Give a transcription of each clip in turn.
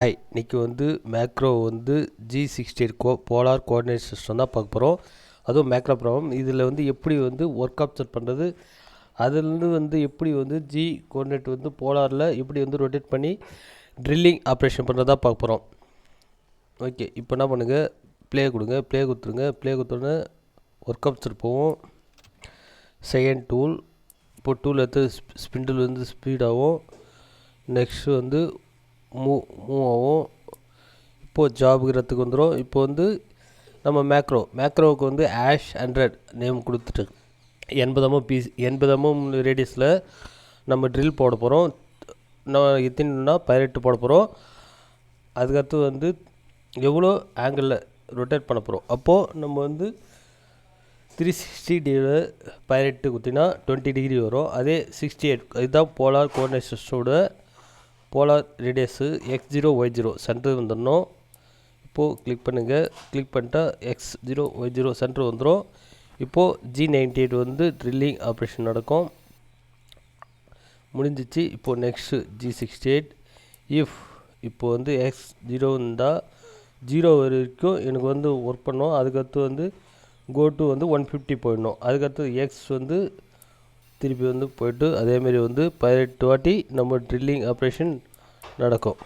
Hi, இன்றைக்கி வந்து macro வந்து G68 போலார் கோஆர்டினேட் சிஸ்டம் தான் பார்க்க போகிறோம். அதுவும் மேக்ரோ ப்ராப்ளம். இதில் வந்து எப்படி வந்து ஒர்க் ஆப்சர்வ் பண்ணுறது, அதுலேருந்து வந்து எப்படி வந்து ஜி கோஆர்டினேட் வந்து போலாரில் எப்படி வந்து ரொட்டேட் பண்ணி ட்ரில்லிங் ஆப்ரேஷன் பண்ணுறதா பார்க்க போகிறோம். ஓகே, இப்போ என்ன பண்ணுங்கள், ப்ளே கொடுங்க, ப்ளே கொடுத்துருங்க. ப்ளே கொடுத்தோன்னே ஒர்க் ஆப்சர்வ் போவோம். செகண்ட் டூல், இப்போ டூல் எடுத்து ஸ்பிண்டில் வந்து ஸ்பீடாகவும், நெக்ஸ்ட்டு வந்து மூவ் ஆகும். இப்போது ஜாபுங்கிறதுக்கு வந்துடும். இப்போ வந்து நம்ம மேக்ரோவுக்கு வந்து #100 நேம் கொடுத்துட்டு 80 ரேடியஸில் நம்ம ட்ரில் போட போகிறோம். நான் எத்தனைனா 18 போட போகிறோம். அதுக்கடுத்து வந்து எவ்வளோ ஆங்கிளில் ரொட்டேட் பண்ண போகிறோம். அப்போது நம்ம வந்து 360 டிவைட் 18 குத்தினா 20 டிகிரி வரும். அதே 68 இதுதான் போலார் கோஆர்டினேட் சிஸ்டமோட polar radius x0 y0 centre வந்துடணும். இப்போது கிளிக் பண்ணுங்கள். கிளிக் பண்ணிட்டா x0 y0 சென்டர் வந்துடும். இப்போது G98 வந்து ட்ரில்லிங் ஆப்ரேஷன் நடக்கும். முடிஞ்சிச்சு. இப்போது நெக்ஸ்ட்டு G68 இப்போது வந்து x0 இருந்தால் 0 வரைக்கும் எனக்கு வந்து ஒர்க் பண்ணோம். அதுக்கடுத்து வந்து go to வந்து 150 போயிடணும். அதுக்கடுத்து x வந்து திருப்பி வந்து போய்ட்டு அதேமாரி வந்து 18 வாட்டி நம்ம ட்ரில்லிங் ஆப்ரேஷன் நடக்கும்.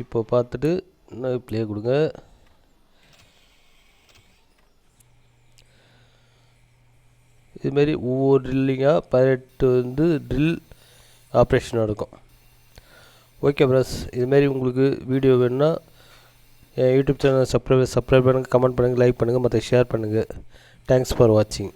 இப்போ பார்த்துட்டு ப்ளே கொடுங்க. இதுமாரி ஒவ்வொரு ட்ரில்லிங்காக 18 வந்து ட்ரில் ஆப்ரேஷன் நடக்கும். ஓகே ப்ரஸ், இதுமாரி உங்களுக்கு வீடியோ வேணுன்னா என் யூடியூப் சேனல் சப்ஸ்கிரைப் பண்ணுங்கள், கமெண்ட் பண்ணுங்கள், லைக் பண்ணுங்கள், மற்ற ஷேர் பண்ணுங்கள். தேங்க்ஸ் ஃபார் வாட்சிங்.